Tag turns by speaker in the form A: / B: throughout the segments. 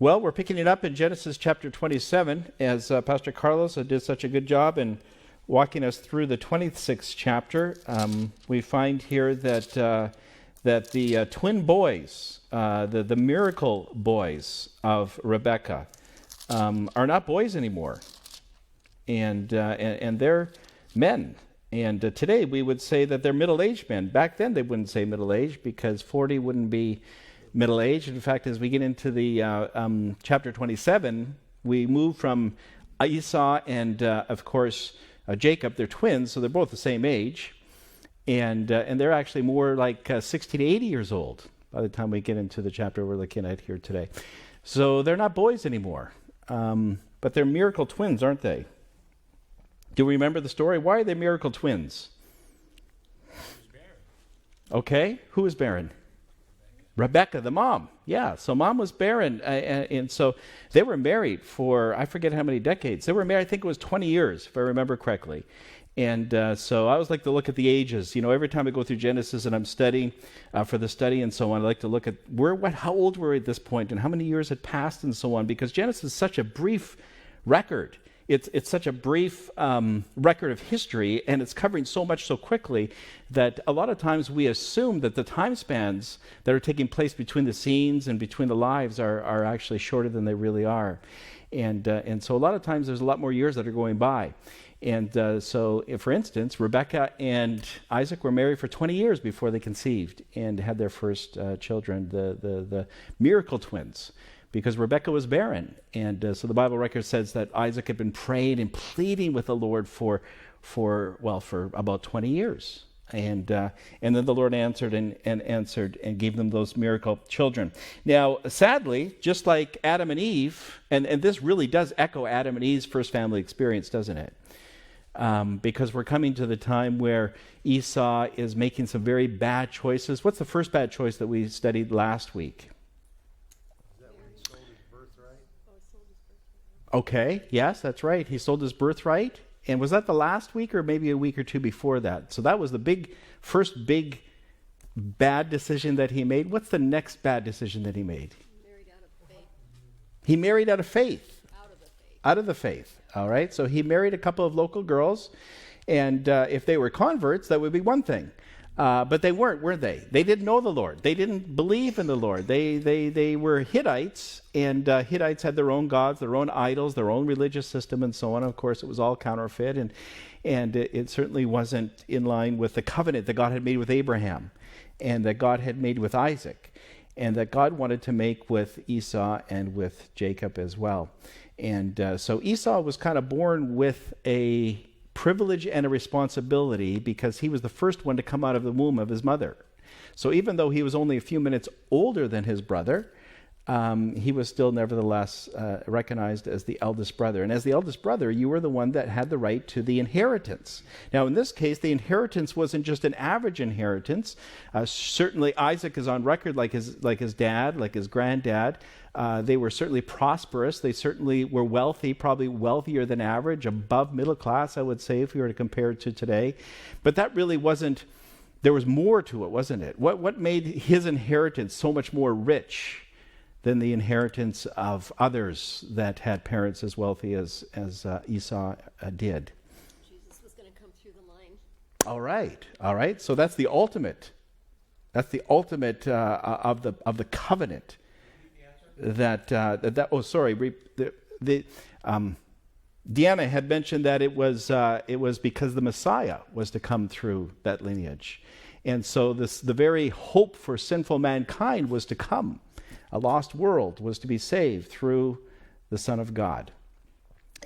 A: Well, we're picking it up in Genesis chapter 27, as Pastor Carlos did such a good job in walking us through the 26th chapter. We find here that the twin boys, the miracle boys of Rebekah, are not boys anymore, and they're men. And today we would say that they're middle-aged men. Back then they wouldn't say middle-aged because 40 wouldn't be middle-aged. In fact, as we get into the chapter 27, we move from Esau and, of course, Jacob. They're twins, so they're both the same age. And they're actually more like 60 to 80 years old by the time we get into the chapter we're looking at here today. So they're not boys anymore. But they're miracle twins, aren't they? Do we remember the story? Why are they miracle twins? Okay, who is barren? Rebekah, the mom. Yeah, so mom was barren. And so they were married for, I forget how many decades. They were married, I think it was 20 years, if I remember correctly. And so I always like to look at the ages. You know, every time I go through Genesis and I'm studying for the study and so on, I like to look at how old were we at this point and how many years had passed and so on, because Genesis is such a brief record. It's such a brief record of history, and it's covering so much so quickly that a lot of times we assume that the time spans that are taking place between the scenes and between the lives are actually shorter than they really are. And so a lot of times there's a lot more years that are going by. And so, for instance, Rebekah and Isaac were married for 20 years before they conceived and had their first children, the miracle twins, because Rebekah was barren. And so the Bible record says that Isaac had been praying and pleading with the Lord for about 20 years. And then the Lord answered and gave them those miracle children. Now, sadly, just like Adam and Eve, and this really does echo Adam and Eve's first family experience, doesn't it? Because we're coming to the time where Esau is making some very bad choices. What's the first bad choice that we studied last week?
B: Is that when he sold his birthright?
A: Okay, yes, that's right. He sold his birthright. And was that the last week or maybe a week or two before that? So that was the first big bad decision that he made. What's the next bad decision that he made?
C: He married out of faith.
A: He married out of faith.
C: Out of the faith.
A: Out of the faith. All right. So he married a couple of local girls. And if they were converts, that would be one thing. But they weren't, were they? They didn't know the Lord. They didn't believe in the Lord. They were Hittites, and Hittites had their own gods, their own idols, their own religious system, and so on. Of course, it was all counterfeit, and it certainly wasn't in line with the covenant that God had made with Abraham, and that God had made with Isaac, and that God wanted to make with Esau and with Jacob as well. And so Esau was kind of born with a privilege and a responsibility because he was the first one to come out of the womb of his mother. So even though he was only a few minutes older than his brother, he was still nevertheless recognized as the eldest brother. And as the eldest brother, you were the one that had the right to the inheritance. Now, in this case, the inheritance wasn't just an average inheritance. Certainly, Isaac is on record like his dad, like his granddad. They were certainly prosperous. They certainly were wealthy, probably wealthier than average, above middle class, I would say, if we were to compare it to today. But that really wasn't, there was more to it, wasn't it? What made his inheritance so much more rich than the inheritance of others that had parents as wealthy as Esau did?
C: Jesus was going to come through the line.
A: All right. So that's the ultimate. That's the ultimate of the covenant. Deanna had mentioned that it was because the Messiah was to come through that lineage, and so the very hope for sinful mankind was to come. A lost world was to be saved through the Son of God.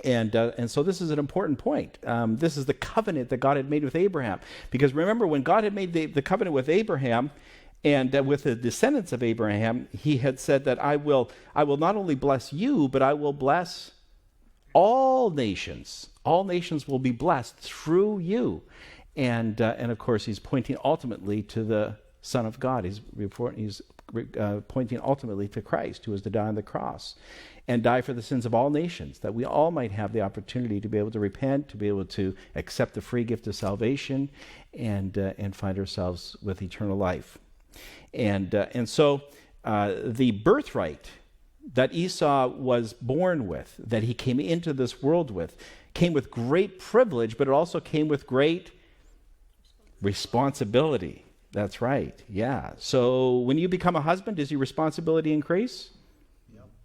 A: And so this is an important point. This is the covenant that God had made with Abraham. Because remember, when God had made the covenant with Abraham and with the descendants of Abraham, he had said that I will not only bless you, but I will bless all nations. All nations will be blessed through you. And of course, he's pointing ultimately to the Son of God. He's pointing ultimately to Christ, who was to die on the cross and die for the sins of all nations, that we all might have the opportunity to be able to repent, to be able to accept the free gift of salvation, and find ourselves with eternal life. And so the birthright that Esau was born with, that he came into this world with, came with great privilege, but it also came with great responsibility. That's right. Yeah. So when you become a husband, does your responsibility increase?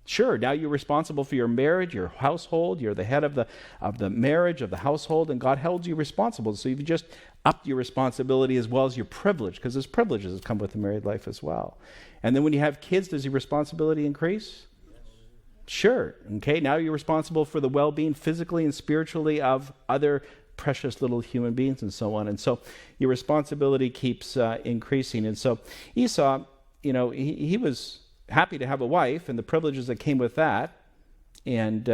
A: Sure, now you're responsible for your marriage, your household. You're the head of the marriage, of the household, and God held you responsible. So you've just upped your responsibility as well as your privilege, because there's privileges that come with the married life as well. And then when you have kids, does your responsibility increase? Sure. Okay, now you're responsible for the well-being physically and spiritually of other precious little human beings and so on. And so your responsibility keeps increasing. And so Esau, he was happy to have a wife and the privileges that came with that, and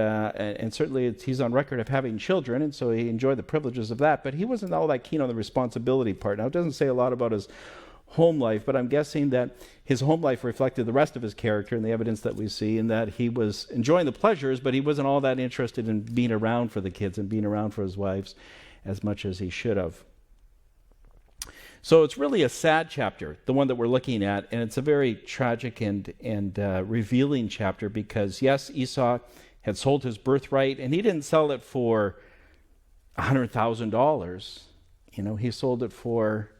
A: certainly he's on record of having children, and so he enjoyed the privileges of that, but he wasn't all that keen on the responsibility part. Now, it doesn't say a lot about his home life, but I'm guessing that his home life reflected the rest of his character and the evidence that we see, in that he was enjoying the pleasures, but he wasn't all that interested in being around for the kids and being around for his wives as much as he should have. So it's really a sad chapter, the one that we're looking at, and it's a very tragic and revealing chapter, because yes, Esau had sold his birthright, and he didn't sell it for $100,000. He sold it for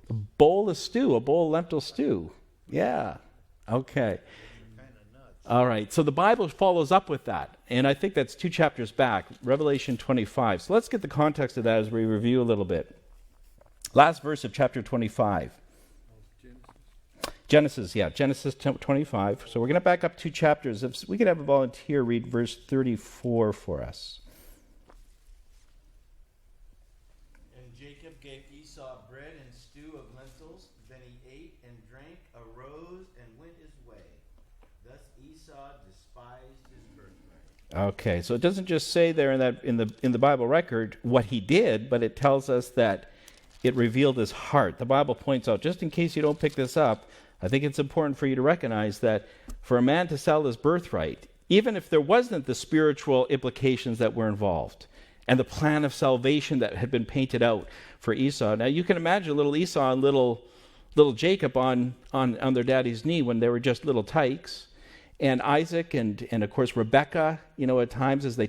A: a bowl of lentil stew. Yeah. Okay. All right. So the Bible follows up with that, and I think that's 2 chapters back, Revelation 25. So let's get the context of that as we review a little bit. Last verse of chapter 25. Genesis 25. So we're going to back up 2 chapters. If we could have a volunteer read verse 34 for us.
D: And Jacob gave Esau bread and stew of lentils. Then he ate and drank, arose, and went his way. Thus Esau despised his birthright.
A: Okay, so it doesn't just say there in the Bible record what he did, but it tells us that it revealed his heart. The Bible points out, just in case you don't pick this up, I think it's important for you to recognize that for a man to sell his birthright, even if there wasn't the spiritual implications that were involved and the plan of salvation that had been painted out for Esau. Now you can imagine little Esau and little Jacob on their daddy's knee when they were just little tykes. And Isaac and of course Rebekah, at times as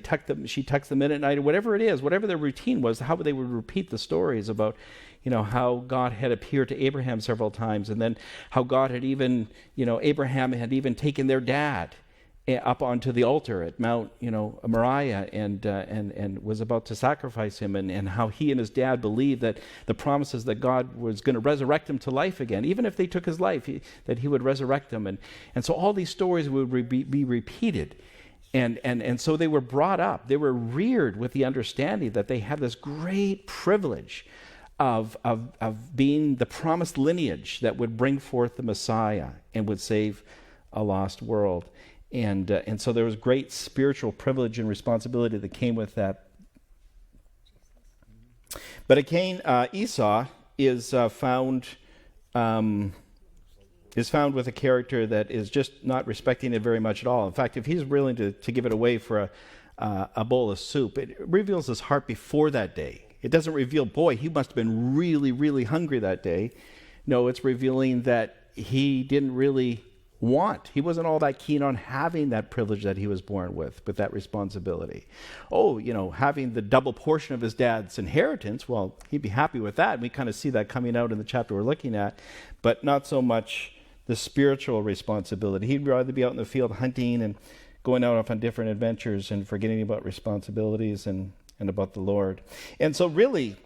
A: she tucks them in at night, or whatever it is, whatever their routine was, how they would repeat the stories about, how God had appeared to Abraham several times, and then how God had even, Abraham had even taken their dad up onto the altar at Mount, Moriah, and was about to sacrifice him, and how he and his dad believed that the promises that God was going to resurrect him to life again, even if they took his life, that he would resurrect them, and so all these stories would be repeated, and so they were brought up, they were reared with the understanding that they had this great privilege of being the promised lineage that would bring forth the Messiah and would save a lost world. And so there was great spiritual privilege and responsibility that came with that. But again, Esau is found with a character that is just not respecting it very much at all. In fact, if he's willing to give it away for a bowl of soup, it reveals his heart before that day. It doesn't reveal, boy, he must have been really, really hungry that day. No, it's revealing that he didn't really he wasn't all that keen on having that privilege that he was born with that responsibility. Having the double portion of his dad's inheritance, well, he'd be happy with that. We kind of see that coming out in the chapter we're looking at, but not so much the spiritual responsibility. He'd rather be out in the field hunting and going out off on different adventures and forgetting about responsibilities and about the Lord. And so really,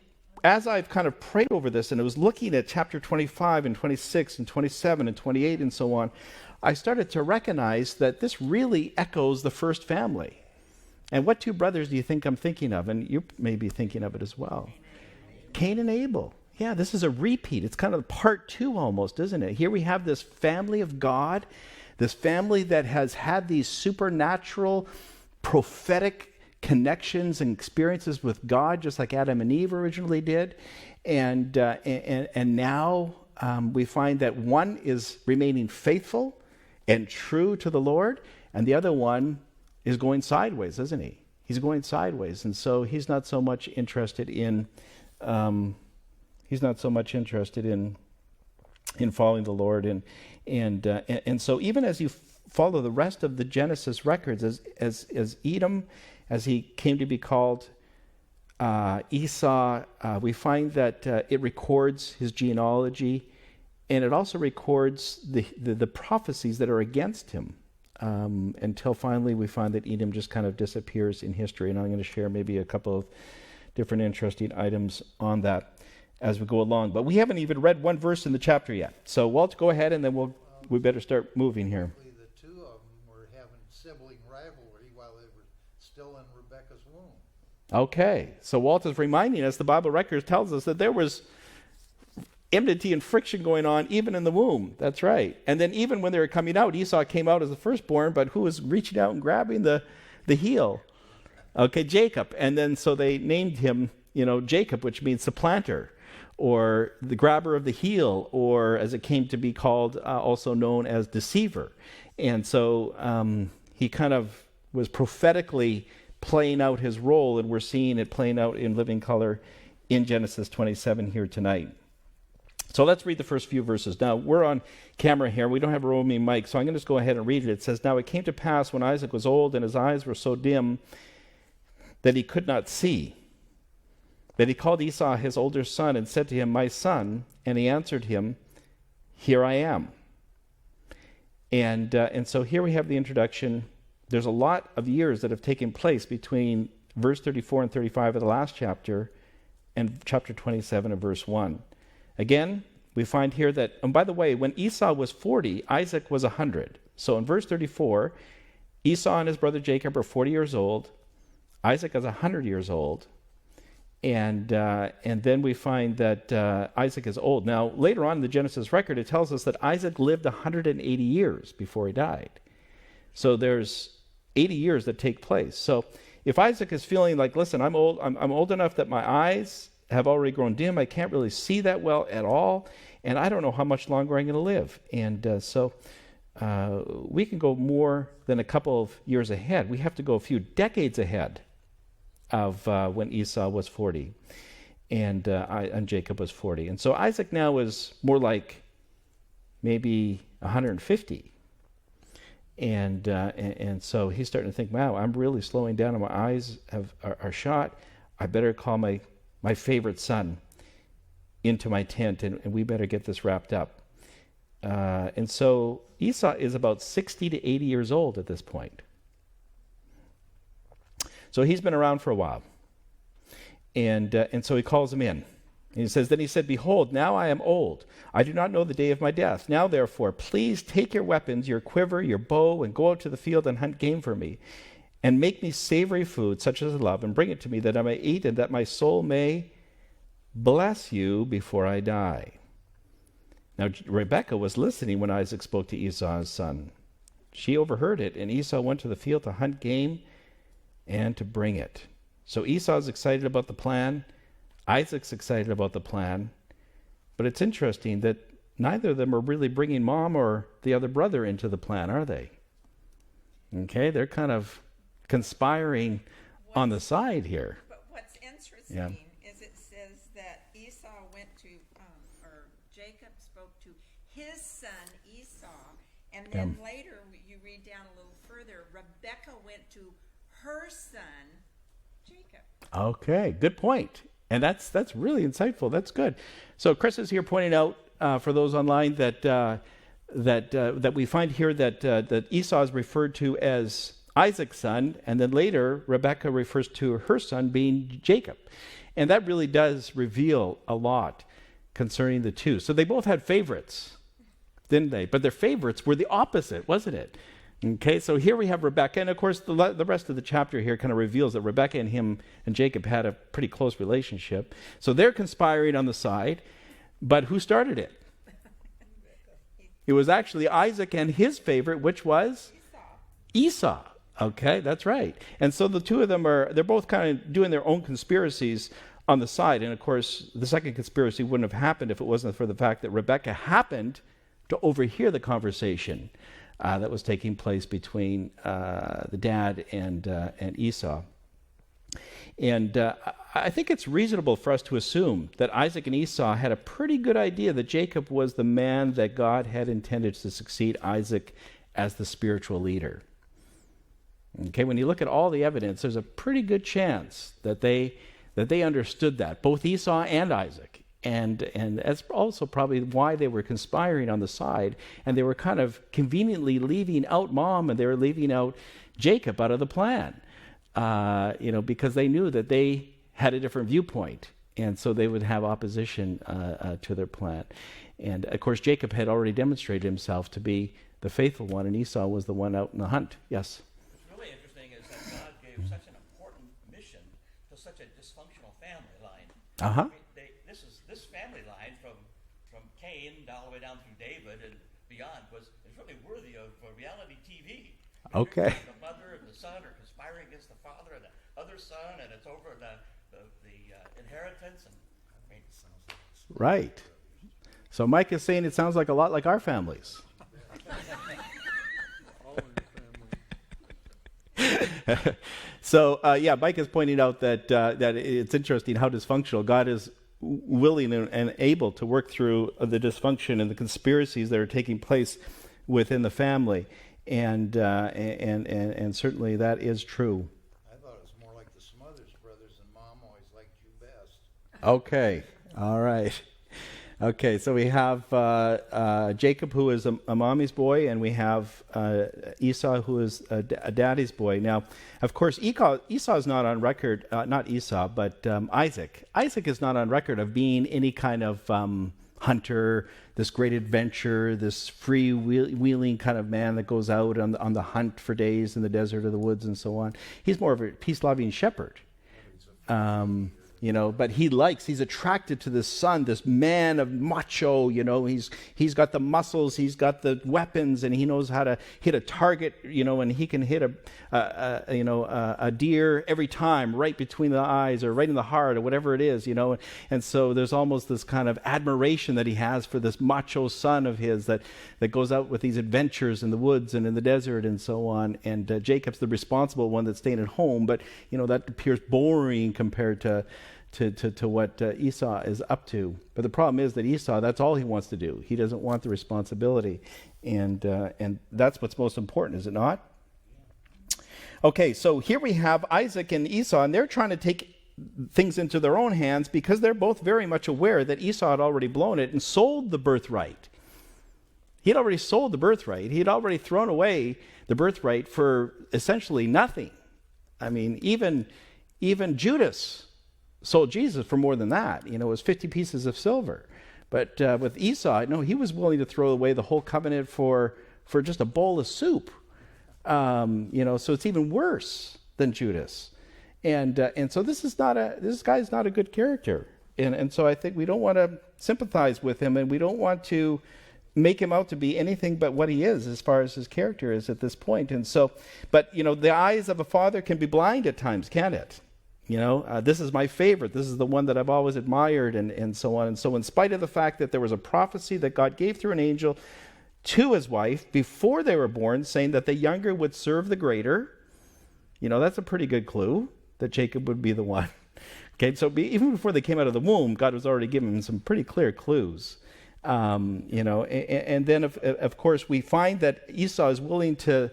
A: as I've kind of prayed over this, and I was looking at chapter 25 and 26 and 27 and 28 and so on, I started to recognize that this really echoes the first family. And what 2 brothers do you think I'm thinking of? And you may be thinking of it as well. Cain and Abel. Yeah, this is a repeat. It's kind of part 2 almost, isn't it? Here we have this family of God, this family that has had these supernatural, prophetic connections and experiences with God, just like Adam and Eve originally did. And now we find that one is remaining faithful and true to the Lord, and the other one is going sideways, isn't he? He's going sideways, and so he's not so much interested in following the Lord, and so even as you follow the rest of the Genesis records, as Edom, as he came to be called, Esau, we find that it records his genealogy, and it also records the prophecies that are against him, until finally we find that Edom just kind of disappears in history. And I'm going to share maybe a couple of different interesting items on that as we go along. But we haven't even read one verse in the chapter yet. So Walt, go ahead, and then we better start moving here.
B: The two of them were having sibling rivalry while they were still in Rebekah's womb.
A: Okay, so Walt is reminding us, the Bible record tells us that there was enmity and friction going on even in the womb. That's right. And then even when they were coming out, Esau came out as the firstborn, but who was reaching out and grabbing the heel? Okay, Jacob. And then so they named him, Jacob, which means supplanter, or the grabber of the heel, or as it came to be called, also known as deceiver. And so he kind of was prophetically playing out his role, and we're seeing it playing out in living color in Genesis 27 here tonight. So let's read the first few verses. Now, we're on camera here. We don't have a roaming mic, so I'm going to just go ahead and read it. It says, "Now it came to pass when Isaac was old and his eyes were so dim that he could not see, that he called Esau his older son and said to him, 'My son,' and he answered him, 'Here I am.'" And so here we have the introduction. There's a lot of years that have taken place between verse 34 and 35 of the last chapter and chapter 27 of verse 1. Again, we find here that, and by the way, when Esau was 40, Isaac was 100. So in verse 34, Esau and his brother Jacob are 40 years old. Isaac is 100 years old. And then we find that Isaac is old. Now, later on in the Genesis record, it tells us that Isaac lived 180 years before he died. So there's 80 years that take place. So if Isaac is feeling like, listen, I'm old, I'm old enough that my eyes have already grown dim, I can't really see that well at all, and I don't know how much longer I'm going to live. And so we can go more than a couple of years ahead. We have to go a few decades ahead of when Esau was 40 and Jacob was 40. And so Isaac now is more like maybe 150. And so he's starting to think, wow, I'm really slowing down and my eyes are shot. I better call my favorite son into my tent, and we better get this wrapped up. And so Esau is about 60 to 80 years old at this point. So he's been around for a while. And so he calls him in. And he says, "Then he said, 'Behold, now I am old. I do not know the day of my death. Now, therefore, please take your weapons, your quiver, your bow, and go out to the field and hunt game for me. And make me savory food, such as I love, and bring it to me, that I may eat, and that my soul may bless you before I die.'" Now, Rebekah was listening when Isaac spoke to Esau, his son. She overheard it, and Esau went to the field to hunt game and to bring it. So Esau's excited about the plan. Isaac's excited about the plan. But it's interesting that neither of them are really bringing mom or the other brother into the plan, are they? Okay, they're kind of conspiring on the side here.
E: But what's interesting is it says that Esau went to, or Jacob spoke to his son Esau, and then later you read down a little further, Rebekah went to her son Jacob.
A: Okay, good point. And that's really insightful. That's good. So Chris is here pointing out for those online that we find here that Esau is referred to as Isaac's son, and then later Rebekah refers to her son being Jacob. And that really does reveal a lot concerning the two. So they both had favorites, didn't they? But their favorites were the opposite, wasn't it? Okay, so here we have Rebekah, and of course the rest of the chapter here kind of reveals that Rebekah and him and Jacob had a pretty close relationship. So they're conspiring on the side, but who started it? It was actually Isaac and his favorite, which was? Esau. Okay, that's right. And so the two of them they're both kind of doing their own conspiracies on the side. And of course, the second conspiracy wouldn't have happened if it wasn't for the fact that Rebekah happened to overhear the conversation that was taking place between the dad and Esau. And I think it's reasonable for us to assume that Isaac and Esau had a pretty good idea that Jacob was the man that God had intended to succeed Isaac as the spiritual leader. Okay, when you look at all the evidence, there's a pretty good chance that they understood that, both Esau and Isaac. And that's also probably why they were conspiring on the side, and they were kind of conveniently leaving out Mom, and they were leaving out Jacob out of the plan, because they knew that they had a different viewpoint, and so they would have opposition to their plan. And of course, Jacob had already demonstrated himself to be the faithful one, and Esau was the one out in the hunt. Yes?
F: What's really interesting is that God gave such an important mission to such a dysfunctional family line.
A: Uh-huh.
F: I mean, this family line from Cain all the way down through David and beyond is really worthy of reality TV.
A: Okay.
F: The mother and the son are conspiring against the father and the other son, and it's over the inheritance. And I mean,
A: Right. So Mike is saying it sounds like a lot like our families. So Mike is pointing out that it's interesting how dysfunctional God is willing and able to work through the dysfunction and the conspiracies that are taking place within the family, and certainly that is true.
B: I thought it was more like the Smothers Brothers, and Mom always liked you best.
A: Okay, all right. Okay, so we have Jacob, who is a mommy's boy, and we have Esau, who is a daddy's boy. Now, of course, Esau is not on record, not Esau, but Isaac. Isaac is not on record of being any kind of hunter, this great adventure, this free-wheeling kind of man that goes out on the hunt for days in the desert or the woods and so on. He's more of a peace-loving shepherd. But he's attracted to this son, this man of macho, he's got the muscles, he's got the weapons, and he knows how to hit a target, and he can hit a deer every time, right between the eyes or right in the heart or whatever it is, and so there's almost this kind of admiration that he has for this macho son of his that goes out with these adventures in the woods and in the desert and so on, and Jacob's the responsible one that's staying at home, but that appears boring compared to what Esau is up to. But the problem is that Esau, that's all he wants to do. He doesn't want the responsibility. And that's what's most important, is it not? Okay, so here we have Isaac and Esau, and they're trying to take things into their own hands because they're both very much aware that Esau had already blown it and sold the birthright. He had already sold the birthright. He had already thrown away the birthright for essentially nothing. I mean, even Judas sold Jesus for more than that. It was 50 pieces of silver. But with Esau, no, he was willing to throw away the whole covenant for just a bowl of soup. So it's even worse than Judas. And so this guy's not a good character. And so I think we don't want to sympathize with him, and we don't want to make him out to be anything but what he is as far as his character is at this point. And so, but the eyes of a father can be blind at times, can't it? This is my favorite. This is the one that I've always admired, and so on. And so in spite of the fact that there was a prophecy that God gave through an angel to his wife before they were born, saying that the younger would serve the greater, that's a pretty good clue that Jacob would be the one. Okay, so even before they came out of the womb, God was already giving them some pretty clear clues. And then, of course, we find that Esau is willing to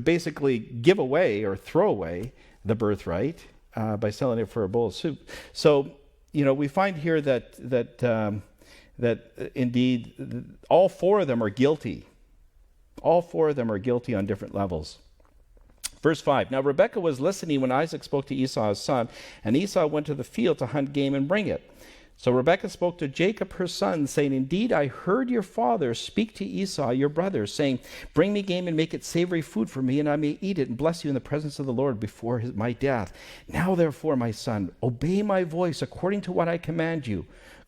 A: basically give away or throw away the birthright by selling it for a bowl of soup. So, we find here that indeed all four of them are guilty. All four of them are guilty on different levels. Verse 5, now Rebekah was listening when Isaac spoke to Esau his son, and Esau went to the field to hunt game and bring it. So Rebekah spoke to Jacob her son, saying, indeed, I heard your father speak to Esau your brother, saying, bring me game and make it savory food for me, and I may eat it and bless you in the presence of the Lord before my death. Now therefore, my son, obey my voice according to what I command you.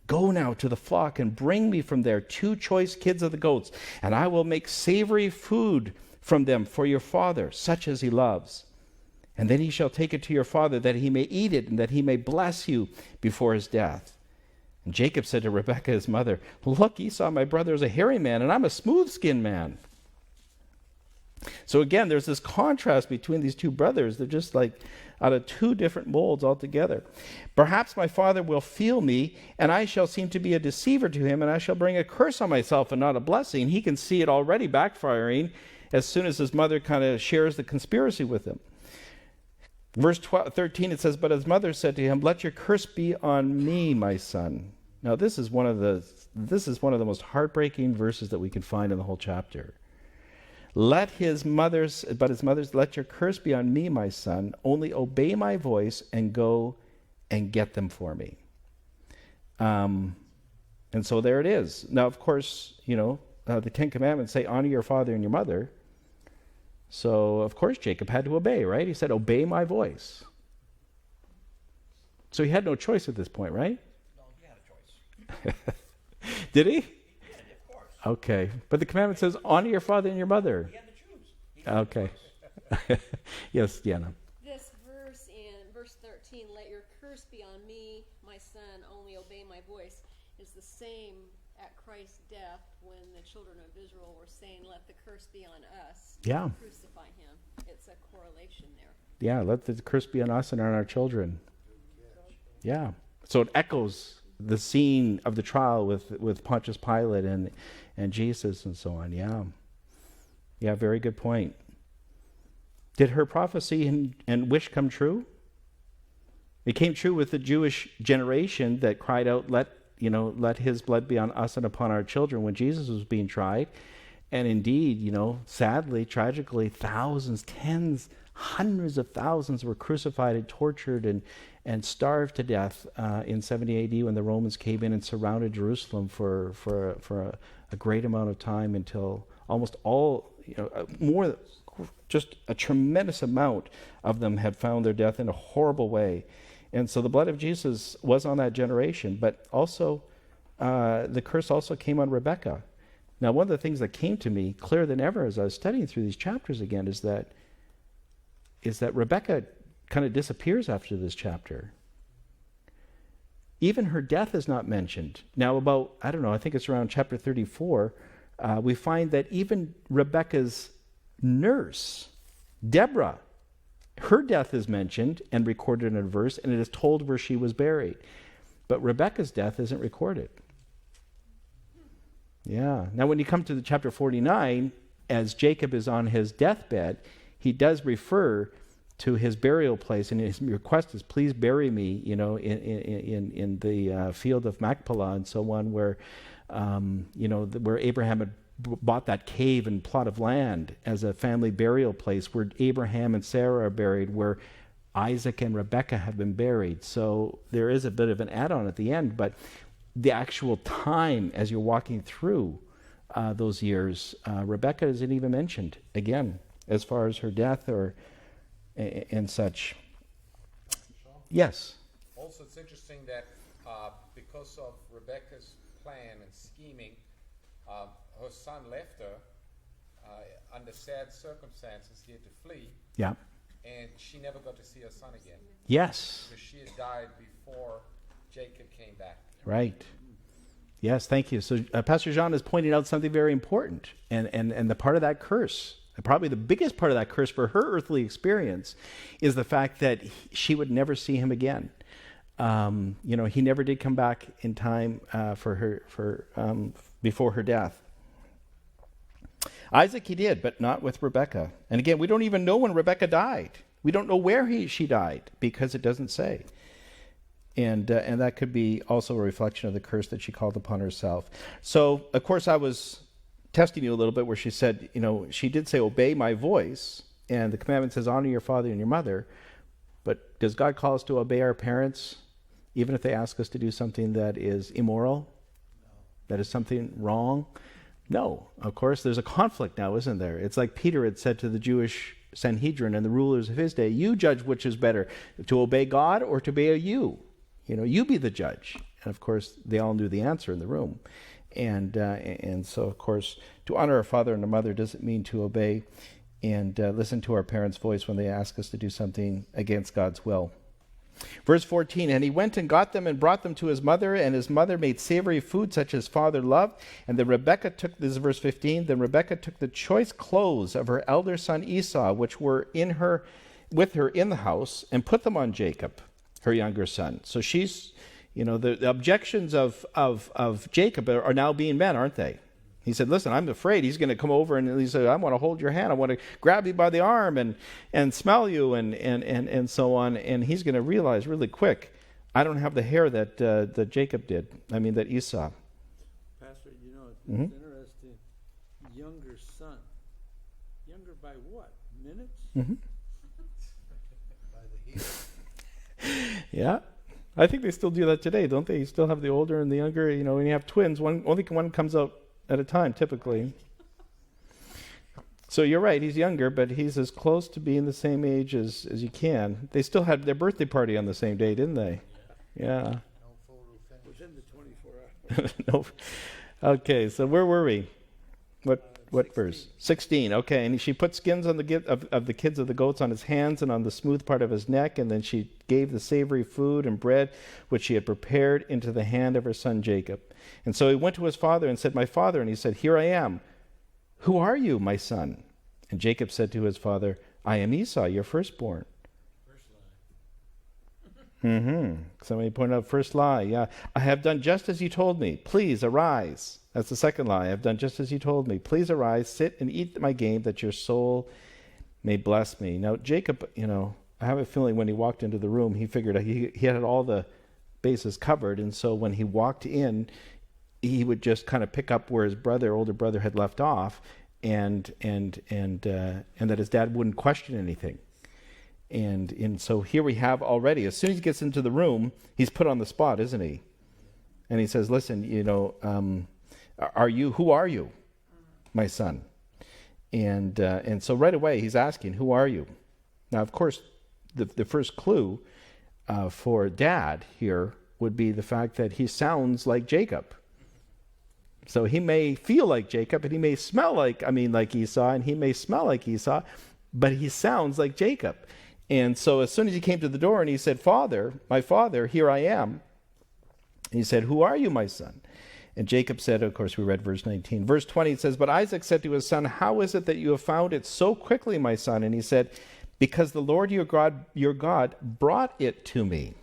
A: Go now to the flock and bring me from there 2 choice kids of the goats, and I will make savory food from them for your father, such as he loves. And then he shall take it to your father, that he may eat it, and that he may bless you before his death. And Jacob said to Rebekah his mother, look, Esau my brother is a hairy man, and I'm a smooth-skinned man. So again, there's this contrast between these two brothers. They're just like out of 2 different molds altogether. Perhaps my father will feel me, and I shall seem to be a deceiver to him, and I shall bring a curse on myself and not a blessing. He can see it already backfiring as soon as his mother kind of shares the conspiracy with him. Verse 13, it says, but his mother said to him, let your curse be on me, my son. Now, this is one of the most heartbreaking verses that we can find in the whole chapter. Let your curse be on me, my son. Only obey my voice and go and get them for me. And so there it is. Now, of course, the Ten Commandments say, honor your father and your mother. So, of course, Jacob had to obey, right? He said, obey my voice. So he had no choice at this point, right?
F: No, he had a choice.
A: Did he?
F: He did, of course.
A: Okay. But the commandment says, honor your father and your mother.
F: He had to choose. He had
A: Okay.
F: a choice.
A: Yes, Deanna.
C: This verse in verse 13, let your curse be on me, my son, only obey my voice, is the same at Christ's death when the children of Israel were saying, let the curse be on us.
A: Yeah.
C: Crucify him. It's a correlation there.
A: Yeah, let the curse be on us and on our children. Yeah. So it echoes the scene of the trial with Pontius Pilate and Jesus and so on. Yeah. Yeah, very good point. Did her prophecy and wish come true? It came true with the Jewish generation that cried out, let his blood be on us and upon our children when Jesus was being tried. And indeed, sadly, tragically, thousands, tens, hundreds of thousands were crucified and tortured and starved to death in 70 AD when the Romans came in and surrounded Jerusalem for a great amount of time until almost all, just a tremendous amount of them had found their death in a horrible way. And so the blood of Jesus was on that generation, but also the curse also came on Rebekah. Now, one of the things that came to me clearer than ever as I was studying through these chapters again is that Rebekah kind of disappears after this chapter. Even her death is not mentioned. Now, I think it's around chapter 34, we find that even Rebekah's nurse, Deborah, her death is mentioned and recorded in a verse, and it is told where she was buried. But Rebekah's death isn't recorded. Yeah. Now, when you come to the chapter 49, as Jacob is on his deathbed, he does refer to his burial place, and his request is, please bury me, in the field of Machpelah and so on, where, where Abraham had bought that cave and plot of land as a family burial place, where Abraham and Sarah are buried, where Isaac and Rebekah have been buried. So there is a bit of an add-on at the end, but the actual time as you're walking through those years, Rebekah isn't even mentioned again as far as her death and such.
G: Shawn?
A: Yes.
G: Also, it's interesting that because of Rebekah's plan and scheming, her son left her under sad circumstances. He had to flee,
A: Yeah.
G: and she never got to see her son again
A: Yes.
G: because she had died before Jacob came back.
A: Right. Yes, thank you. So Pastor Shawn is pointing out something very important, and the part of that curse, probably the biggest part of that curse for her earthly experience, is the fact that she would never see him again. He never did come back in time before her death. Isaac he did, but not with Rebekah. And again, we don't even know when Rebekah died. We don't know where she died because it doesn't say. And that could be also a reflection of the curse that she called upon herself. So, of course, I was testing you a little bit where she said, she did say, obey my voice. And the commandment says, honor your father and your mother. But does God call us to obey our parents, even if they ask us to do something that is immoral? No. That is something wrong? No. Of course, there's a conflict now, isn't there? It's like Peter had said to the Jewish Sanhedrin and the rulers of his day, you judge which is better, to obey God or to obey you. You be the judge. And of course, they all knew the answer in the room. And so, of course, to honor our father and our mother doesn't mean to obey and listen to our parents' voice when they ask us to do something against God's will. Verse 14, and he went and got them and brought them to his mother, and his mother made savory food such as father loved. And then Rebekah took, this is verse 15, then Rebekah took the choice clothes of her elder son Esau, which were with her in the house, and put them on Jacob, her younger son. So she's, the objections of Jacob are now being met, aren't they? He said, listen, I'm afraid he's going to come over and he said, I want to hold your hand. I want to grab you by the arm and smell you and so on. And he's going to realize really quick, I don't have the hair that Jacob did. I mean, that Esau.
H: Pastor, you know, it's
A: Mhm.
H: interesting. Younger son. Younger by what? Minutes?
A: Mm-hmm.
B: By the heel.
A: Yeah. I think they still do that today, don't they? You still have the older and the younger. You know, when you have twins, only one comes out at a time, typically. So you're right, he's younger, but he's as close to being the same age as you can. They still had their birthday party on the same day, didn't they? Yeah.
B: No photo finish.
H: Within the 24 hours.
A: No. Okay, so where were we? What verse? 16. Okay, and she put skins on of the kids of the goats on his hands and on the smooth part of his neck, and then she gave the savory food and bread which she had prepared into the hand of her son Jacob. And so he went to his father and said, my father. And he said, here I am. Who are you, my son? And Jacob said to his father, I am Esau, your firstborn. Somebody pointed out first lie. Yeah. I have done just as you told me. Please arise. That's the second lie. I have done just as you told me. Please arise, sit and eat my game, that your soul may bless me. Now, Jacob, you know, I have a feeling when he walked into the room, he figured he had all the bases covered. And so when he walked in, he would just kind of pick up where his older brother had left off, and that his dad wouldn't question anything. And so here we have already, as soon as he gets into the room, he's put on the spot, isn't he? And he says, listen, you know, who are you, my son? And so right away he's asking, who are you? Now, of course, the first clue for dad here would be the fact that he sounds like Jacob. So he may feel like Jacob, and he may smell like Esau, and he may smell like Esau, but he sounds like Jacob. And so as soon as he came to the door and he said, Father, my father, here I am. He said, who are you, my son? And Jacob said, of course, we read verse 19. Verse 20, it says, but Isaac said to his son, how is it that you have found it so quickly, my son? And he said, because the Lord your God brought it to me.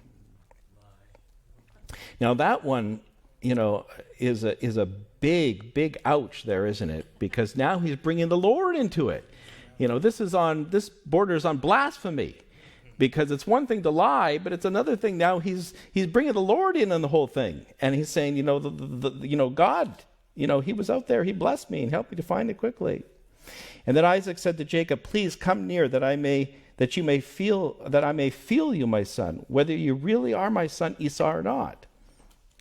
A: Now that one, you know, is a big ouch there, isn't it? Because now he's bringing the Lord into it. You know, this borders on blasphemy, because it's one thing to lie, but it's another thing now he's bringing the Lord in on the whole thing, and he's saying, you know, God, you know, he was out there, he blessed me and helped me to find it quickly. And then Isaac said to Jacob, please come near that I may feel you, my son, whether you really are my son Esau or not.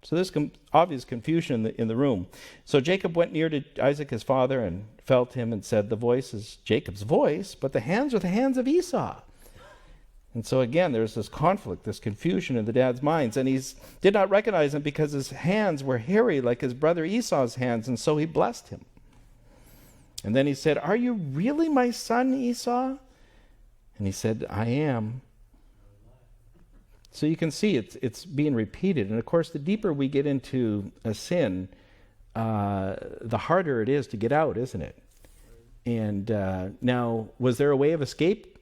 A: So there's obvious confusion in the room. So Jacob went near to Isaac his father and felt him and said, the voice is Jacob's voice, but the hands are the hands of Esau. And so again, there's this conflict, this confusion in the dad's minds. And he did not recognize him because his hands were hairy like his brother Esau's hands, and so he blessed him. And then he said, are you really my son Esau? And he said, I am. So you can see it's being repeated. And of course, the deeper we get into a sin, the harder it is to get out, isn't it? And now, was there a way of escape?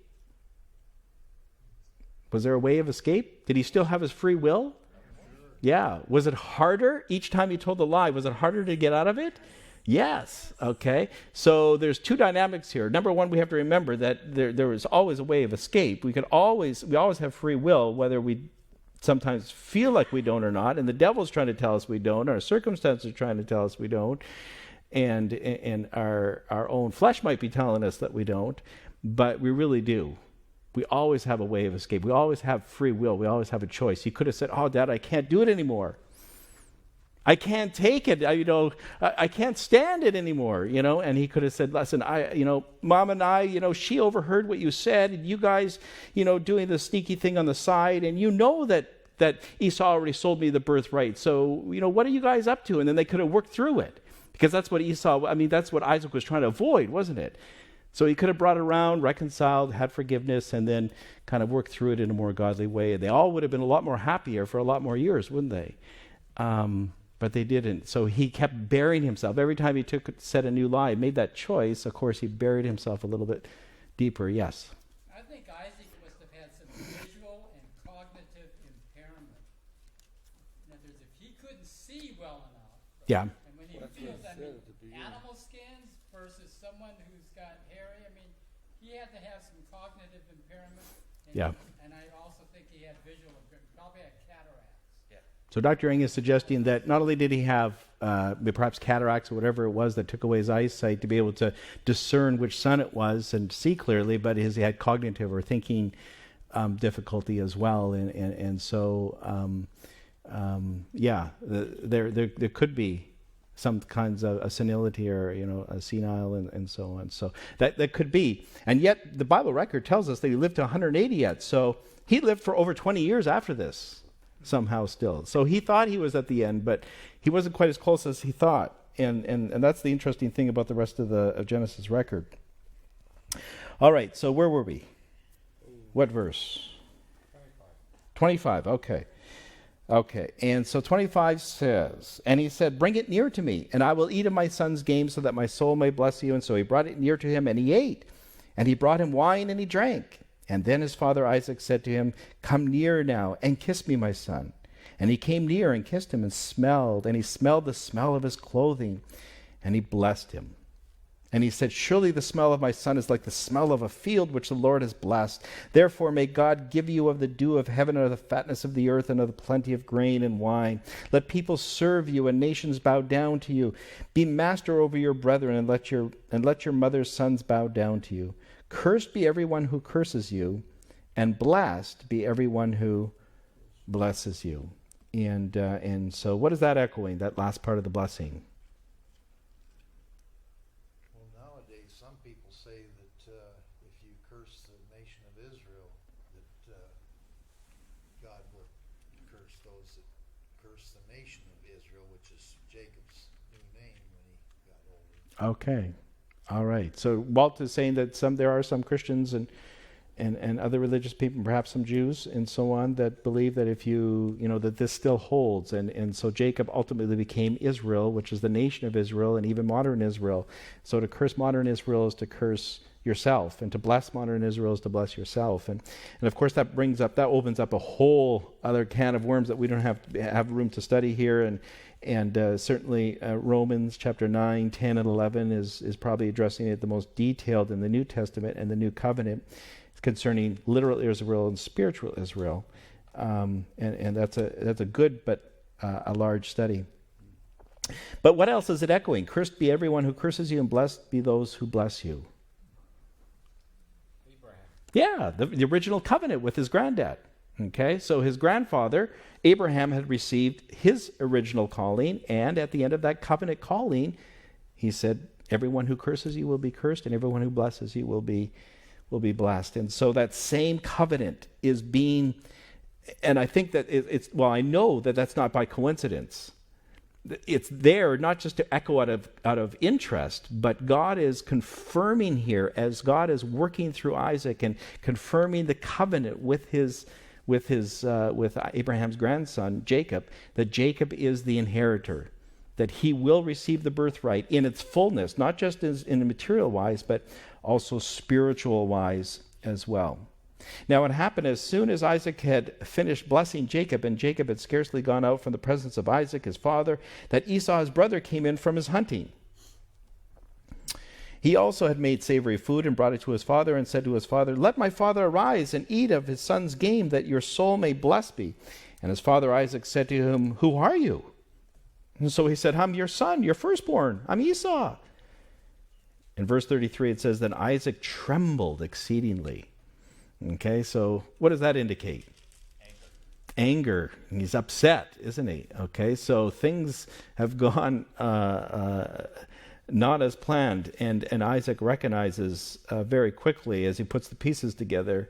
A: Was there a way of escape? Did he still have his free will? Yeah. Was it harder each time he told the lie? Was it harder to get out of it? Yes. Okay. So there's two dynamics here. Number one, we have to remember that there is always a way of escape. We always have free will, whether we sometimes feel like we don't or not, and the devil's trying to tell us we don't, our circumstances are trying to tell us we don't, and our own flesh might be telling us that we don't, but we really do. We always have a way of escape. We always have free will. We always have a choice. You could have said, oh, Dad, I can't do it anymore. I can't take it. I can't stand it anymore, and he could have said, listen, Mom and I, she overheard what you said, and you guys, doing the sneaky thing on the side, and that Esau already sold me the birthright. So, what are you guys up to? And then they could have worked through it, because that's what that's what Isaac was trying to avoid, wasn't it? So he could have brought it around, reconciled, had forgiveness, and then kind of worked through it in a more godly way. They all would have been a lot more happier for a lot more years, wouldn't they? But they didn't. So he kept burying himself. Every time he said a new lie, made that choice, of course, he buried himself a little bit deeper. Yes?
I: I think Isaac must have had some visual and cognitive impairment. In other words, if he couldn't see well enough,
A: Yeah.
I: and when he
H: That's what
I: feels,
H: it
I: I
H: said
I: mean,
H: at the beginning.
I: animal skins versus someone who's got hairy, I mean, he had to have some cognitive impairment. And,
A: Yeah.
I: And I also think he had visual impairment, probably had cataracts.
A: So Dr. Eng is suggesting that not only did he have perhaps cataracts or whatever it was that took away his eyesight to be able to discern which son it was and see clearly, but he had cognitive or thinking difficulty as well. And so, there could be some kinds of a senility or, a senile and so on. So that could be. And yet the Bible record tells us that he lived to 180 yet. So he lived for over 20 years after this. Somehow still. So he thought he was at the end, but he wasn't quite as close as he thought. And that's the interesting thing about the rest of Genesis record. All right, so where were we? What verse? 25, okay. Okay, and so 25 says, and he said, bring it near to me, and I will eat of my son's game so that my soul may bless you. And so he brought it near to him, and he ate. And he brought him wine, and he drank. And then his father Isaac said to him, come near now and kiss me, my son. And he came near and kissed him and he smelled the smell of his clothing, and he blessed him. And he said, surely the smell of my son is like the smell of a field which the Lord has blessed. Therefore may God give you of the dew of heaven and of the fatness of the earth and of the plenty of grain and wine. Let people serve you and nations bow down to you. Be master over your brethren and let your mother's sons bow down to you. Cursed be everyone who curses you, and blessed be everyone who blesses you. And so what is that echoing, that last part of the blessing?
B: Well, nowadays, some people say that if you curse the nation of Israel, that God will curse those that curse the nation of Israel, which is Jacob's new name when he got older.
A: Okay. All right. So Walt is saying that there are some Christians and other religious people, perhaps some Jews and so on, that believe that if that this still holds. And so Jacob ultimately became Israel, which is the nation of Israel and even modern Israel. So to curse modern Israel is to curse yourself, and to bless modern Israel is to bless yourself. And of course that opens up a whole other can of worms that we don't have room to study here. And certainly Romans chapter 9, 10, and 11 is probably addressing it the most detailed in the New Testament and the New Covenant concerning literal Israel and spiritual Israel. And that's a good but a large study. But what else is it echoing? Cursed be everyone who curses you, and blessed be those who bless you.
G: Abraham.
A: Yeah, the original covenant with his granddad. Okay, so his grandfather, Abraham, had received his original calling, and at the end of that covenant calling, he said, everyone who curses you will be cursed, and everyone who blesses you will be blessed. And so that same covenant is being, and I think that I know that that's not by coincidence. It's there not just to echo out of interest, but God is confirming here, as God is working through Isaac and confirming the covenant with Abraham's grandson Jacob, that Jacob is the inheritor, that he will receive the birthright in its fullness, not just in a material wise, but also spiritual wise as well. Now it happened as soon as Isaac had finished blessing Jacob, and Jacob had scarcely gone out from the presence of Isaac his father, that Esau his brother came in from his hunting. He also had made savory food and brought it to his father, and said to his father, let my father arise and eat of his son's game, that your soul may bless me. And his father Isaac said to him, who are you? And so he said, I'm your son, your firstborn. I'm Esau. In verse 33 it says, then Isaac trembled exceedingly. Okay, so what does that indicate? Anger. And he's upset, isn't he? Okay, so things have gone not as planned, and Isaac recognizes very quickly as he puts the pieces together,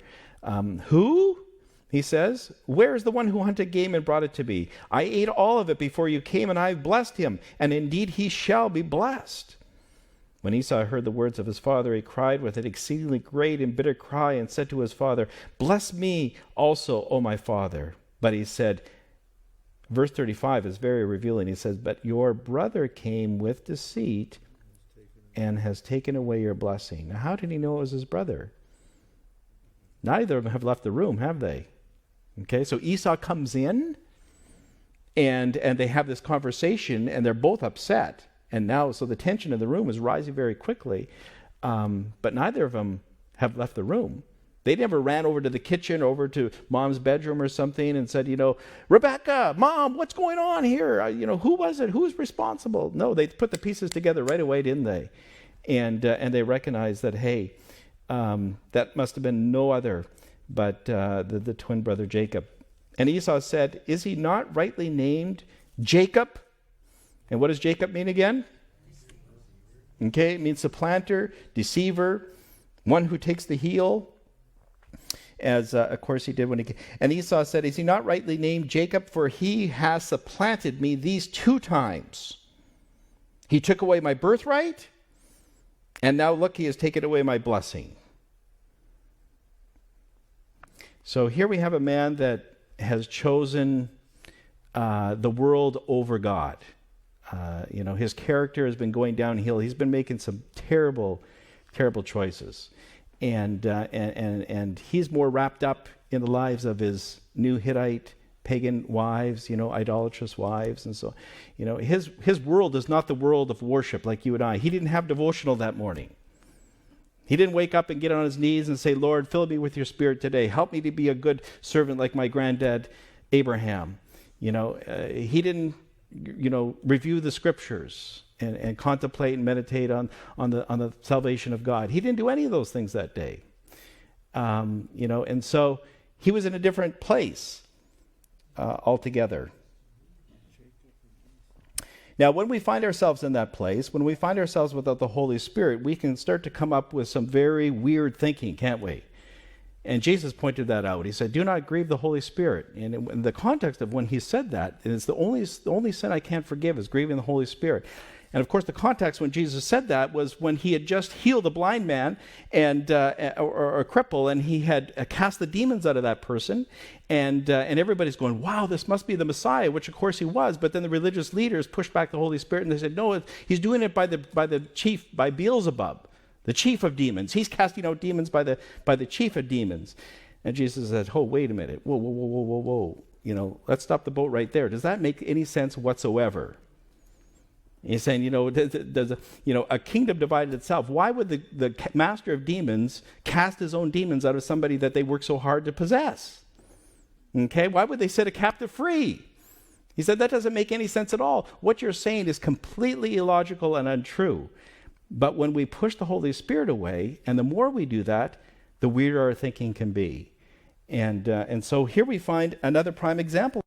A: who? He says, where is the one who hunted game and brought it to me? I ate all of it before you came, and I have blessed him, and indeed he shall be blessed. When Esau heard the words of his father, he cried with an exceedingly great and bitter cry, and said to his father, bless me also, O my father. But he said, verse 35 is very revealing. He says, but your brother came with deceit and has taken away your blessing. Now, how did he know it was his brother? Neither of them have left the room, have they? Okay, so Esau comes in, and they have this conversation, and they're both upset. And now, so the tension in the room is rising very quickly. But neither of them have left the room. They never ran over to the kitchen, over to Mom's bedroom or something and said, Rebekah, Mom, what's going on here? Who was it? Who's responsible? No, they put the pieces together right away, didn't they? And they recognized that, hey, that must have been no other but the twin brother Jacob. And Esau said, is he not rightly named Jacob? And what does Jacob mean again? Okay, it means supplanter, deceiver, one who takes the heel, as of course he did when he came. And Esau said, is he not rightly named Jacob? For he has supplanted me these 2 times. He took away my birthright, and now look, he has taken away my blessing. So here we have a man that has chosen the world over God. His character has been going downhill. He's been making some terrible, terrible choices. And he's more wrapped up in the lives of his new Hittite pagan wives, idolatrous wives. And so, his world is not the world of worship like you and I. He didn't have devotional that morning. He didn't wake up and get on his knees and say, Lord, fill me with your spirit today. Help me to be a good servant like my granddad Abraham. He didn't, review the scriptures and contemplate and meditate on the salvation of God. He didn't do any of those things that day. And so he was in a different place altogether. Now, when we find ourselves in that place, when we find ourselves without the Holy Spirit, we can start to come up with some very weird thinking, can't we? And Jesus pointed that out. He said, do not grieve the Holy Spirit. And in the context of when he said that, it's the only sin I can't forgive is grieving the Holy Spirit. And of course, the context when Jesus said that was when he had just healed a blind man or a cripple, and he had cast the demons out of that person. And everybody's going, wow, this must be the Messiah, which of course he was. But then the religious leaders pushed back the Holy Spirit, and they said, no, he's doing it by Beelzebub, the chief of demons. He's casting out demons by the chief of demons. And Jesus said, oh, wait a minute. Whoa. Let's stop the boat right there. Does that make any sense whatsoever? He's saying, does a kingdom divided itself. Why would the master of demons cast his own demons out of somebody that they work so hard to possess? Okay, why would they set a captive free? He said, that doesn't make any sense at all. What you're saying is completely illogical and untrue. But when we push the Holy Spirit away, and the more we do that, the weirder our thinking can be. And so here we find another prime example.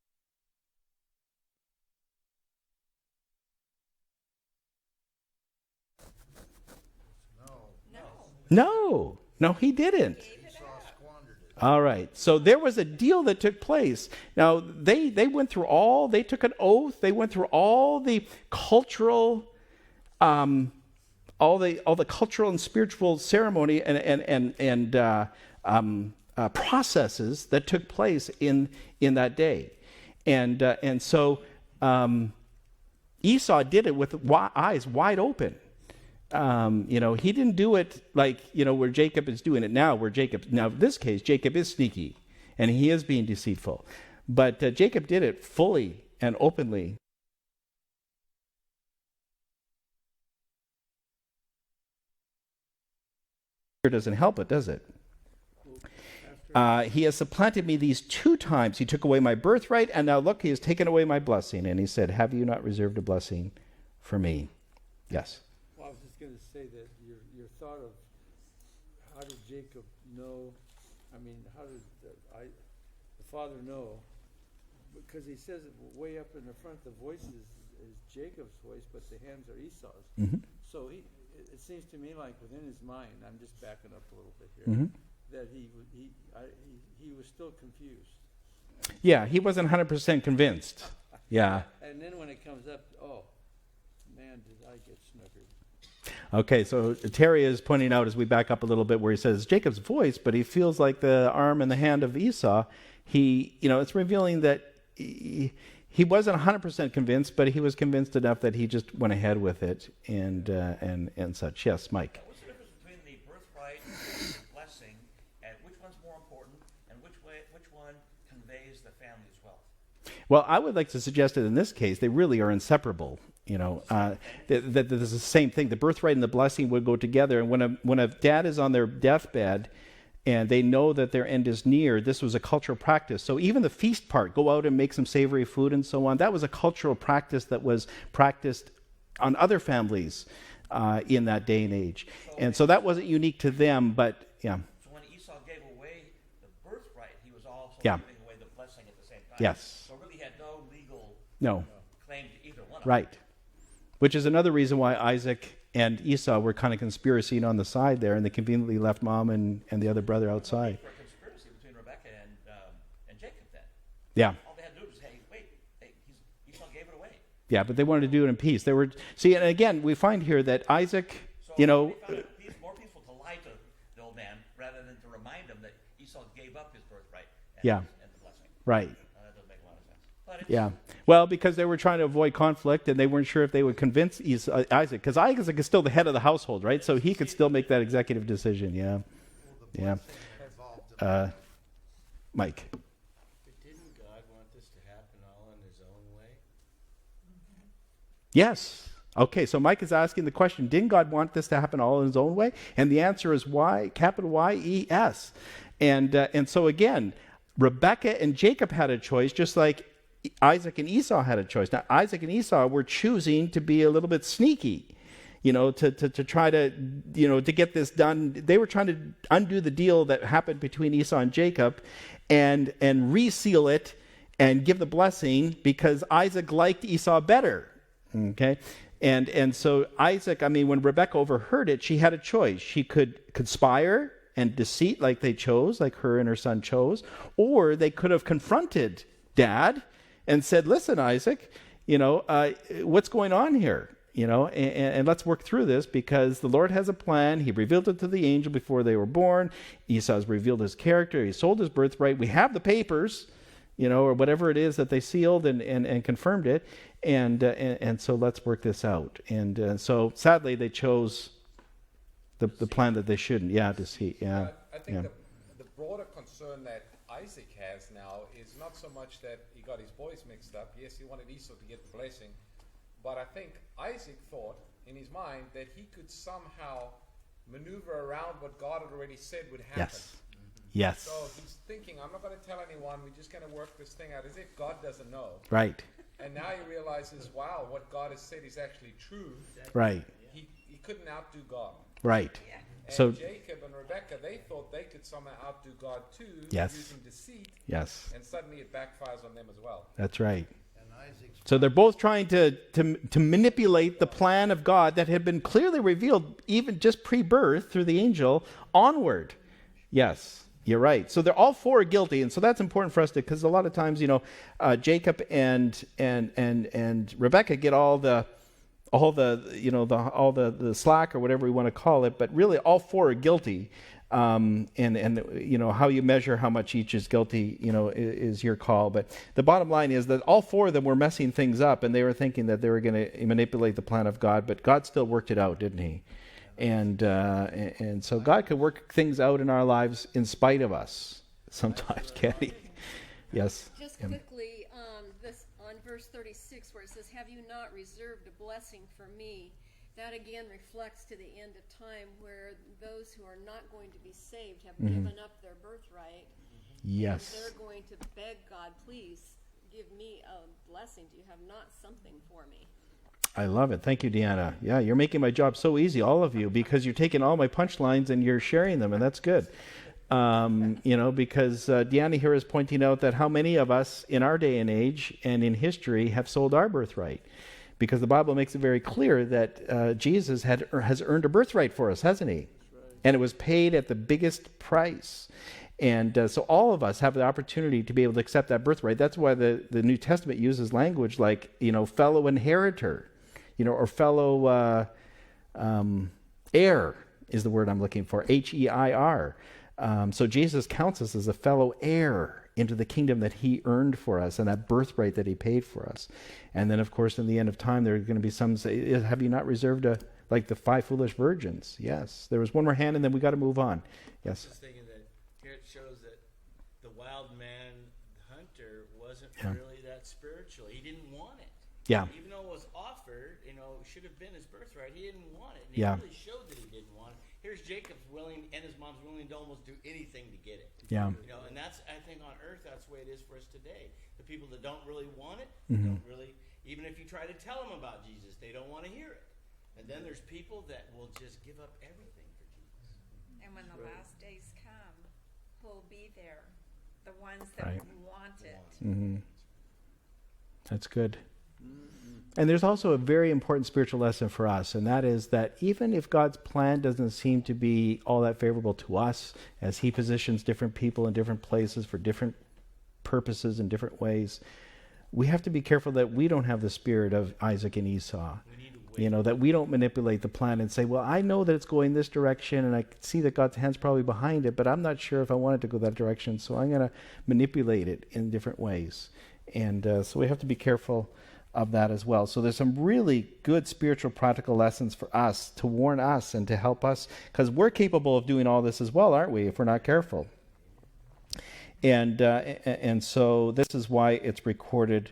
A: No, he didn't.
B: Esau squandered it.
A: All right. So there was a deal that took place. Now, they went through they took an oath. They went through all the cultural, all the cultural and spiritual ceremony and processes that took place in that day. And so Esau did it with eyes wide open. He didn't do it like, where Jacob is doing it now, now in this case, Jacob is sneaky and he is being deceitful. But Jacob did it fully and openly. It doesn't help it, does it? He has supplanted me these 2 times. He took away my birthright, and now look, he has taken away my blessing. And he said, have you not reserved a blessing for me? Yes.
H: Well, I was just going to say that your thought of how did Jacob know? I mean, how did the father know? Because he says it way up in the front, the voice is Jacob's voice, but the hands are Esau's.
A: Mm-hmm.
H: So it seems to me like within his mind, I'm just backing up a little bit here,
A: Mm-hmm.
H: that he was still confused.
A: Yeah, he wasn't 100% convinced. Yeah.
H: And then when it comes up, oh, man, did I get snookered.
A: Okay, so Terry is pointing out as we back up a little bit where he says Jacob's voice, but he feels like the arm and the hand of Esau. It's revealing that he wasn't 100% convinced, but he was convinced enough that he just went ahead with it and such. Yes, Mike.
F: What's the difference between the birthright and blessing, and which one's more important, and which one conveys the family's wealth?
A: Well, I would like to suggest that in this case, they really are inseparable. That this is the same thing. The birthright and the blessing would go together. And when a dad is on their deathbed and they know that their end is near, this was a cultural practice. So even the feast part, go out and make some savory food and so on, that was a cultural practice that was practiced on other families in that day and age. And so that wasn't unique to them, but yeah.
F: So when Esau gave away the birthright, he was also
A: Yeah.
F: giving away the blessing at the same time.
A: Yes.
F: So really had no legal
A: No.
F: claim to either one of them.
A: Right. Which is another reason why Isaac and Esau were kind of conspiracying on the side there, and they conveniently left mom and the other brother outside.
F: For a conspiracy between Rebekah and Jacob then.
A: Yeah.
F: All they had to do was, Esau gave it away.
A: Yeah, but they wanted to do it in peace. They were, see, and again, we find here that Isaac,
F: So
A: you know,
F: they found it more peaceful to lie to the old man rather than to remind him that Esau gave up his birthright and,
A: Yeah.
F: and the blessing.
A: right.
F: That doesn't make a lot of sense. But it's,
A: Yeah. Well, because they were trying to avoid conflict, and they weren't sure if they would convince Isaac, because Isaac is still the head of the household, right? So he could still make that executive decision. Yeah.
B: Well, the
A: Yeah.
B: blessing involved
A: Mike.
D: But didn't God want this to happen all in his own way?
A: Yes. Okay, so Mike is asking the question, didn't God want this to happen all in his own way? And the answer is why, capital Y-E-S. And so again, Rebekah and Jacob had a choice, just like Isaac and Esau had a choice. Now, Isaac and Esau were choosing to be a little bit sneaky, to try to, to get this done. They were trying to undo the deal that happened between Esau and Jacob and reseal it and give the blessing because Isaac liked Esau better. Okay? And so Isaac, when Rebekah overheard it, she had a choice. She could conspire and deceit like they chose, like her and her son chose, or they could have confronted Dad and said, listen, Isaac, what's going on here? And let's work through this because the Lord has a plan. He revealed it to the angel before they were born. Esau's revealed his character. He sold his birthright. We have the papers, or whatever it is that they sealed and confirmed it. And so let's work this out. And so sadly, they chose the plan that they shouldn't. Yeah, deceit. Yeah.
G: I think
A: Yeah.
G: the broader concern that Isaac has now is not so much that he got his boys mixed up. Yes, he wanted Esau to get the blessing. But I think Isaac thought in his mind that he could somehow maneuver around what God had already said would happen.
A: Yes. Yes.
G: So he's thinking, I'm not going to tell anyone. We're just going to work this thing out as if God doesn't know.
A: Right.
G: And now he realizes, wow, what God has said is actually true.
A: Right.
G: He couldn't outdo God.
A: Right.
G: And
A: So
G: Jacob and Rebekah, they thought they could somehow outdo God too,
A: Yes.
G: using deceit,
A: yes,
G: and suddenly it backfires on them as well.
A: that's right.
B: and Isaac's
A: So they're both trying to manipulate the plan of God that had been clearly revealed even just pre-birth through the angel onward. Yes, you're right. So they're all four guilty, and so that's important for us to, because a lot of times, Jacob and Rebekah get all the slack or whatever we want to call it, but really all four are guilty. And how you measure how much each is guilty, is your call. But the bottom line is that all four of them were messing things up, and they were thinking that they were going to manipulate the plan of God, but God still worked it out, didn't he? And so God could work things out in our lives in spite of us sometimes, can't he? Yes.
C: Just quickly, this on verse 36 where it says, "Have you not reserved a blessing for me?" That again reflects to the end of time where those who are not going to be saved have given up their birthright.
A: Yes.
C: And they're going to beg God, please give me a blessing. Do you have not something for me?
A: I love it. Thank you, Deanna. Yeah, you're making my job so easy, all of you, because you're taking all my punchlines and you're sharing them, and that's good. Because Deanna here is pointing out that how many of us in our day and age and in history have sold our birthright. Because the Bible makes it very clear that Jesus has earned a birthright for us, hasn't he? Right. And it was paid at the biggest price. And so all of us have the opportunity to be able to accept that birthright. That's why the New Testament uses language like, fellow inheritor, or fellow heir is the word I'm looking for, H-E-I-R. So Jesus counts us as a fellow heir into the kingdom that he earned for us and that birthright that he paid for us. And then, of course, in the end of time, there are going to be some say, have you not reserved like the 5 foolish virgins? Yes. There was one more hand, and then we got to move on. Yes.
D: Just thinking that here it shows that the wild man hunter wasn't
A: Yeah.
D: really that spiritual. He didn't want it.
A: Yeah.
D: Even though it was offered, it should have been his birthright. He didn't want it. And
A: Yeah.
D: He really showed that he didn't want it. Here's Jacob's willing, and his mom's willing to almost do anything to get it.
A: Yeah.
D: And that's, I think, on earth, that's the way it is for us today. The people that don't really want it,
A: Mm-hmm.
D: don't really, even if you try to tell them about Jesus, they don't want to hear it. And then there's people that will just give up everything for Jesus.
E: And when the last days come, who'll be there? The ones that
A: Right.
E: want it.
A: Mm-hmm. That's good. And there's also a very important spiritual lesson for us, and that is that even if God's plan doesn't seem to be all that favorable to us, as he positions different people in different places for different purposes in different ways, we have to be careful that we don't have the spirit of Isaac and Esau.
D: We need to wait.
A: That we don't manipulate the plan and say, well, I know that it's going this direction, and I can see that God's hand's probably behind it, but I'm not sure if I want it to go that direction, so I'm going to manipulate it in different ways. And so we have to be careful of that as well. So there's some really good spiritual practical lessons for us to warn us and to help us, because we're capable of doing all this as well, aren't we, if we're not careful? And so this is why it's recorded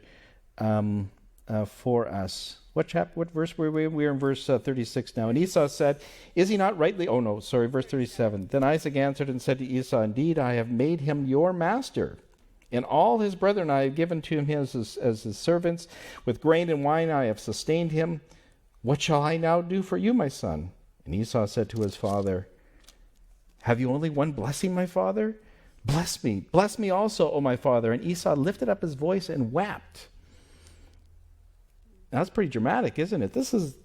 A: for us. What verse were we? We're in verse 36 now. And Esau said, is he not rightly... Oh, no, sorry, verse 37. Then Isaac answered and said to Esau, indeed, I have made him your master. And all his brethren I have given to him as his servants. With grain and wine I have sustained him. What shall I now do for you, my son? And Esau said to his father, have you only one blessing, my father? Bless me also, O my father. And Esau lifted up his voice and wept. Now, that's pretty dramatic, isn't it? This is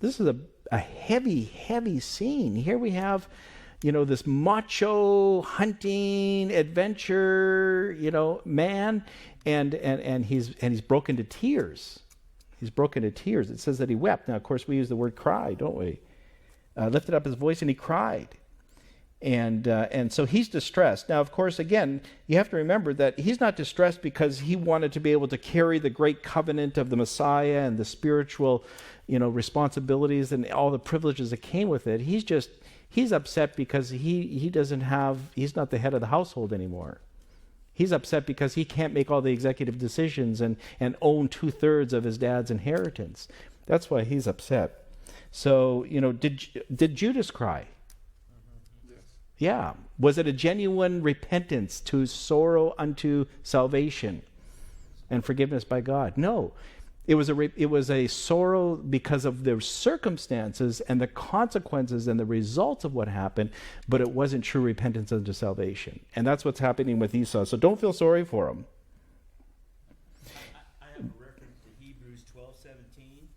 A: a heavy scene. Here we have, this macho hunting adventure, man, and he's broken to tears. He's broken to tears. It says that he wept. Now, of course, we use the word cry, don't we? Lifted up his voice and he cried. And so he's distressed. Now, of course, again, you have to remember that he's not distressed because he wanted to be able to carry the great covenant of the Messiah and the spiritual, responsibilities and all the privileges that came with it. He's upset because he's not the head of the household anymore. He's upset because he can't make all the executive decisions and own 2/3 of his dad's inheritance. That's why he's upset. So, did Judas cry? Yeah. Was it a genuine repentance to sorrow unto salvation and forgiveness by God? No. It was a sorrow because of the circumstances and the consequences and the results of what happened, but it wasn't true repentance unto salvation. And that's what's happening with Esau. So don't feel sorry for him.
D: I have a reference to Hebrews 12:17,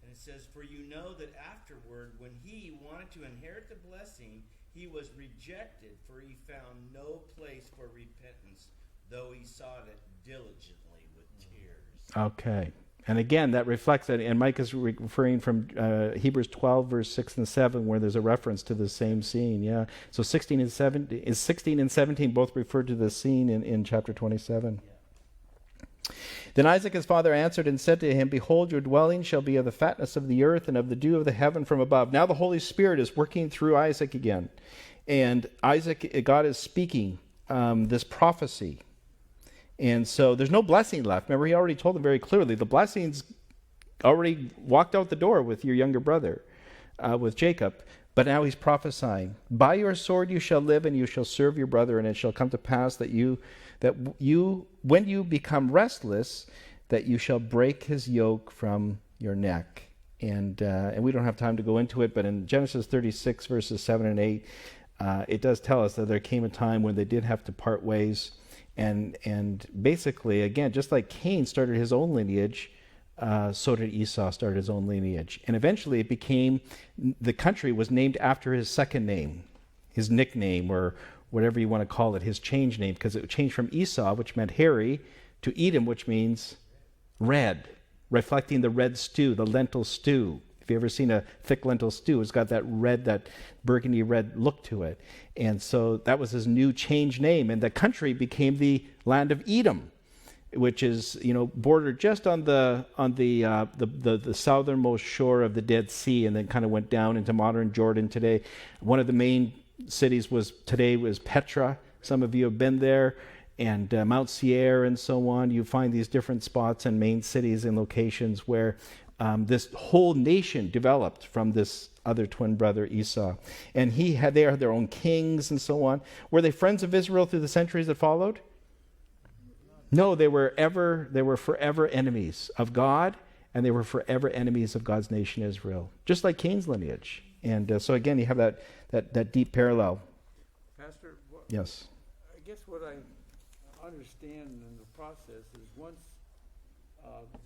D: and it says, for you know that afterward, when he wanted to inherit the blessing, he was rejected, for he found no place for repentance, though he sought it diligently with tears.
A: Okay. And again, that reflects that, and Mike is referring from Hebrews 12, verse 6 and 7, where there's a reference to the same scene. Yeah. So 16 and 17 both refer to the scene in chapter 27. Yeah. Then Isaac his father answered and said to him, behold, your dwelling shall be of the fatness of the earth and of the dew of the heaven from above. Now the Holy Spirit is working through Isaac again. And God is speaking this prophecy. And so there's no blessing left. Remember, he already told them very clearly, the blessings already walked out the door with your younger brother, with Jacob. But now he's prophesying. By your sword you shall live, and you shall serve your brother, and it shall come to pass that when you become restless, that you shall break his yoke from your neck. And we don't have time to go into it, but in Genesis 36, verses 7 and 8, it does tell us that there came a time when they did have to part ways. And basically, again, just like Cain started his own lineage, so did Esau start his own lineage. And eventually it became, the country was named after his second name, his nickname, or whatever you want to call it, his change name, because it changed from Esau, which meant hairy, to Edom, which means red, reflecting the red stew, the lentil stew. If you've ever seen a thick lentil stew, it's got that burgundy red look to it. And so that was his new change name. And the country became the land of Edom, which is, bordered just on the southernmost shore of the Dead Sea, and then kind of went down into modern Jordan today. One of the main cities was Petra. Some of you have been there. Mount Seir and so on. You find these different spots and main cities and locations where this whole nation developed from this other twin brother Esau. And they had their own kings and so on. Were they friends of Israel through the centuries that followed? No, they were forever enemies of God, and they were forever enemies of God's nation Israel, just like Cain's lineage. And so again, you have that deep parallel.
H: Pastor,
A: Yes.
H: I guess what I understand in the process is once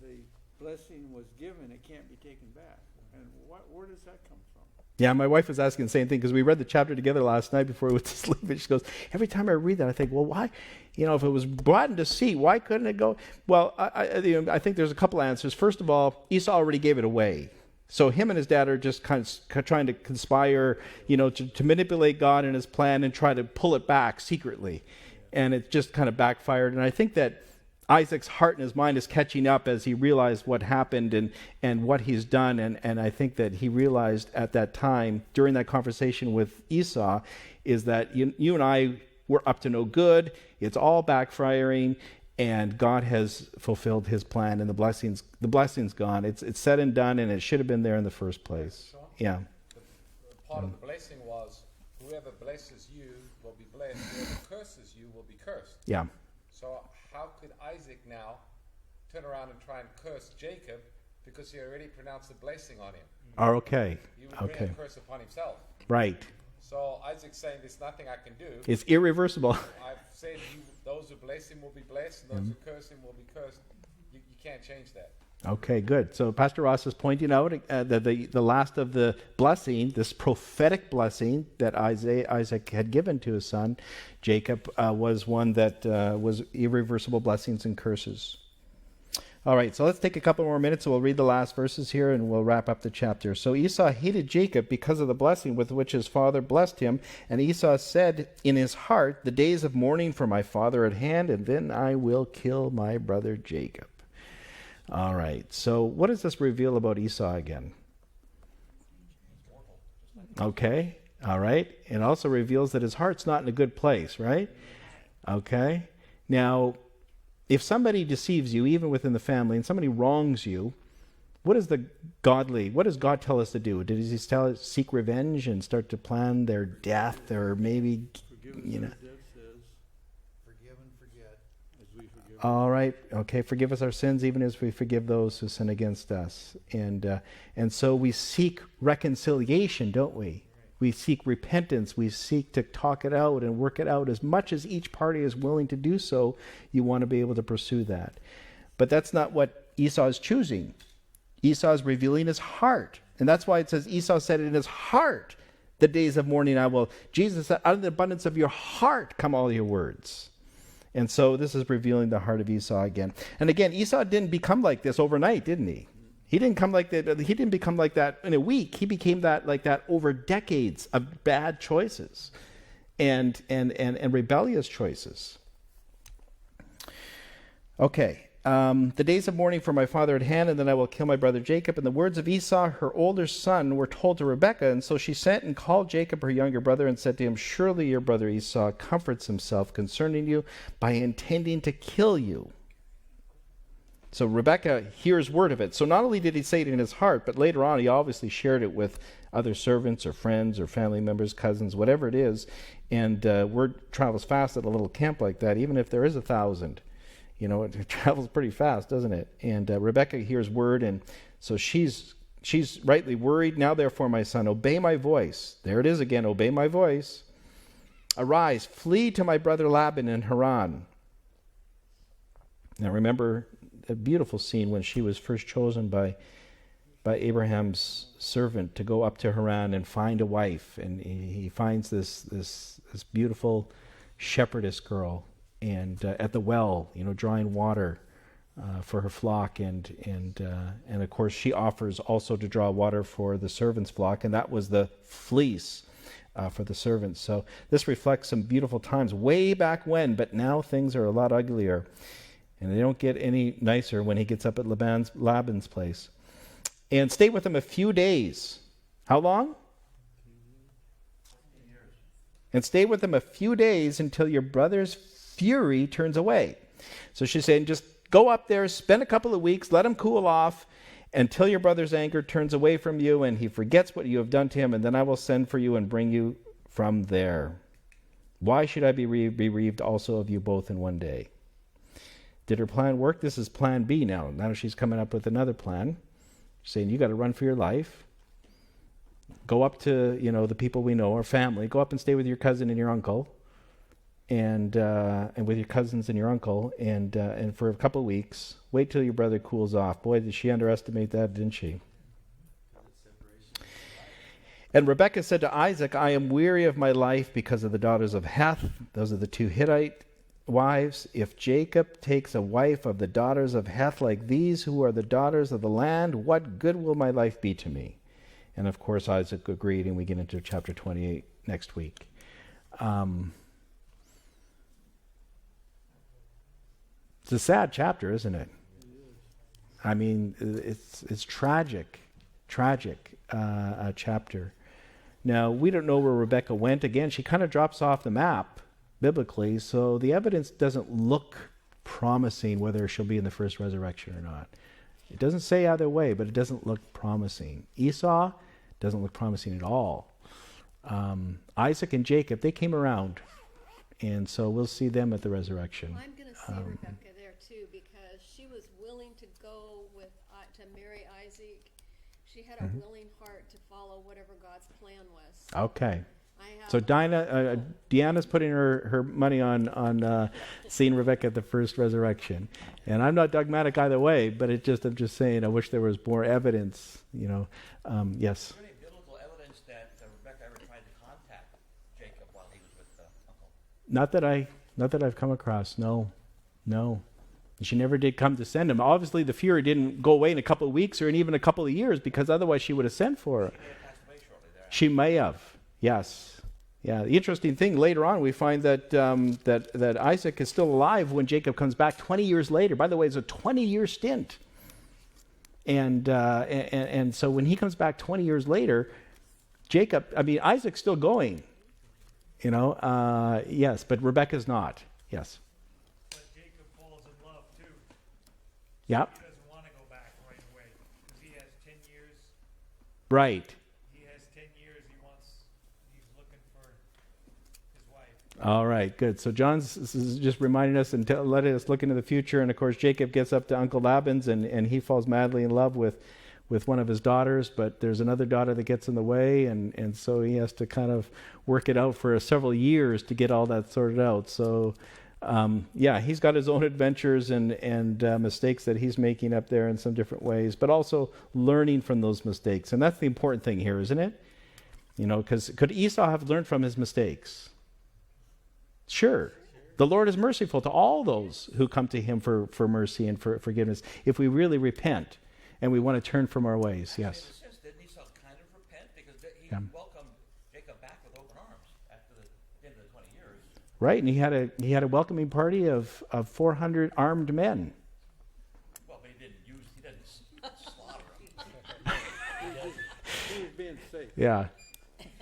H: the blessing was given, it can't be taken back. And where does that come from?
A: Yeah, my wife was asking the same thing because we read the chapter together last night before we went to sleep. And she goes, every time I read that, I think, well, why? If it was brought into deceit, why couldn't it go? Well, I think there's a couple answers. First of all, Esau already gave it away. So him and his dad are just kind of trying to conspire, to manipulate God and his plan and try to pull it back secretly. And it just kind of backfired. And I think that Isaac's heart and his mind is catching up as he realized what happened and what he's done. And I think that he realized at that time, during that conversation with Esau, is that you and I were up to no good. It's all backfiring. And God has fulfilled his plan, and the blessing's gone. It's said and done, and it should have been there in the first place.
G: Shawn?
A: Yeah.
G: Part of the blessing was, whoever blesses you will be blessed. Whoever curses you will be cursed.
A: Yeah.
G: So how could Isaac now turn around and try and curse Jacob because he already pronounced a blessing on him?
A: Oh, okay.
G: He would bring a curse upon himself.
A: Right.
G: So Isaac's saying, there's nothing I can do.
A: It's irreversible.
G: I've said those who bless him will be blessed, and those who curse him will be cursed. You can't change that.
A: Okay, good. So Pastor Ross is pointing out that the last of the blessing, this prophetic blessing that Isaac had given to his son, Jacob, was one that was irreversible blessings and curses. All right, so let's take a couple more minutes and we'll read the last verses here and we'll wrap up the chapter. So Esau hated Jacob because of the blessing with which his father blessed him. And Esau said in his heart, the days of mourning for my father at hand, and then I will kill my brother Jacob. All right, so what does this reveal about Esau again? Okay, all right. It also reveals that his heart's not in a good place, right? Okay. Now, if somebody deceives you, even within the family, and somebody wrongs you, what does God tell us to do? Does he tell us seek revenge and start to plan their death, or maybe,
B: Forgive and forget.
H: As we forgive.
A: All right, okay, forgive us our sins even as we forgive those who sin against us. And so we seek reconciliation, don't we? We seek repentance. We seek to talk it out and work it out. As much as each party is willing to do so, you want to be able to pursue that. But that's not what Esau is choosing. Esau is revealing his heart. And that's why it says Esau said in his heart, the days of mourning I will. Jesus said, out of the abundance of your heart come all your words. And so this is revealing the heart of Esau again. And again, Esau didn't become like this overnight, didn't he? He didn't become like that in a week. He became like that over decades of bad choices and rebellious choices. Okay. The days of mourning for my father at hand, and then I will kill my brother Jacob. And the words of Esau, her older son, were told to Rebekah. And so she sent and called Jacob, her younger brother, and said to him, surely your brother Esau comforts himself concerning you by intending to kill you. So Rebekah hears word of it. So not only did he say it in his heart, but later on he obviously shared it with other servants or friends or family members, cousins, whatever it is. And word travels fast at a little camp like that, even if there is 1,000. It travels pretty fast, doesn't it? And Rebekah hears word, and so she's rightly worried. Now, therefore, my son, obey my voice. There it is again, obey my voice. Arise, flee to my brother Laban in Haran. Now, remember a beautiful scene when she was first chosen by Abraham's servant to go up to Haran and find a wife, and he finds this beautiful shepherdess girl, and at the well, drawing water for her flock, and of course she offers also to draw water for the servant's flock, and that was the fleece for the servants. So this reflects some beautiful times way back when, but now things are a lot uglier. And they don't get any nicer when he gets up at Laban's place. And stay with him a few days. How long? And stay with him a few days until your brother's fury turns away. So she's saying, just go up there, spend a couple of weeks, let him cool off until your brother's anger turns away from you and he forgets what you have done to him, and then I will send for you and bring you from there. Why should I be bereaved also of you both in one day? Did her plan work? This is plan B now. Now she's coming up with another plan, saying you got to run for your life. Go up to, the people we know, our family. Go up and stay with your cousin and your uncle, and with your cousins and your uncle, and for a couple of weeks. Wait till your brother cools off. Boy, did she underestimate that, didn't she? And Rebekah said to Isaac, I am weary of my life because of the daughters of Heth. Those are the two Hittite wives. If Jacob takes a wife of the daughters of Heth like these, who are the daughters of the land, what good will my life be to me? And of course, Isaac agreed, and we get into chapter 28 next week. It's a sad chapter, isn't it? I mean, it's tragic chapter. Now, we don't know where Rebekah went. Again, she kind of drops off the map biblically, so the evidence doesn't look promising whether she'll be in the first resurrection or not. It doesn't say either way, but it doesn't look promising. Esau doesn't look promising at all. Isaac and Jacob, they came around, and so we'll see them at the resurrection.
C: I'm going to see Rebekah there too, because she was willing to go to marry Isaac. She had a willing heart to follow whatever God's plan was.
A: Okay. So Deanna's putting her money on seeing Rebekah at the first resurrection, and I'm not dogmatic either way. But I'm just saying I wish there was more evidence. Yes.
F: Is there any biblical evidence that Rebekah ever tried to contact Jacob while he was with uncle?
A: Not that I've come across. No. She never did come to send him. Obviously, the fury didn't go away in a couple of weeks or in even a couple of years, because otherwise she would have sent for her.
F: She may have passed away shortly thereafter.
A: She may have. Yes. Yeah. The interesting thing, later on we find that Isaac is still alive when Jacob comes back 20 years later. By the way, it's a 20-year stint. And so when he comes back 20 years later, Isaac's still going. Yes, but Rebekah's not. Yes.
J: But Jacob falls in love too.
A: Yeah.
J: He doesn't want to go back right away because he has 10 years.
A: Right.
J: He has 10 years. He's looking for his wife.
A: All right, good. So John's is just reminding us and letting us look into the future. And of course, Jacob gets up to Uncle Laban's and he falls madly in love with one of his daughters, but there's another daughter that gets in the way, and so he has to kind of work it out for several years to get all that sorted out. So, he's got his own adventures and mistakes that he's making up there in some different ways, but also learning from those mistakes. And that's the important thing here, isn't it? Because could Esau have learned from his mistakes? Sure. The Lord is merciful to all those who come to him for mercy and for forgiveness, if we really repent and we want to turn from our ways. Yes.
F: In a sense, didn't Esau kind of repent? Because he welcomed Jacob back with open arms after the end of the 20 years.
A: Right, and he had a welcoming party of 400 armed men.
F: Well, but he didn't slaughter them.
H: He was being safe.
A: Yeah.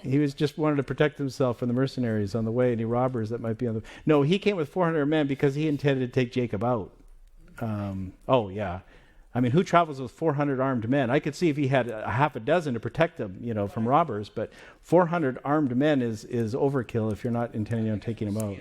A: He was just wanted to protect himself from the mercenaries on the way, any robbers that might be on the... No, he came with 400 men because he intended to take Jacob out. Who travels with 400 armed men? I could see if he had a half a dozen to protect them, from robbers, but 400 armed men is overkill if you're not intending on taking them out.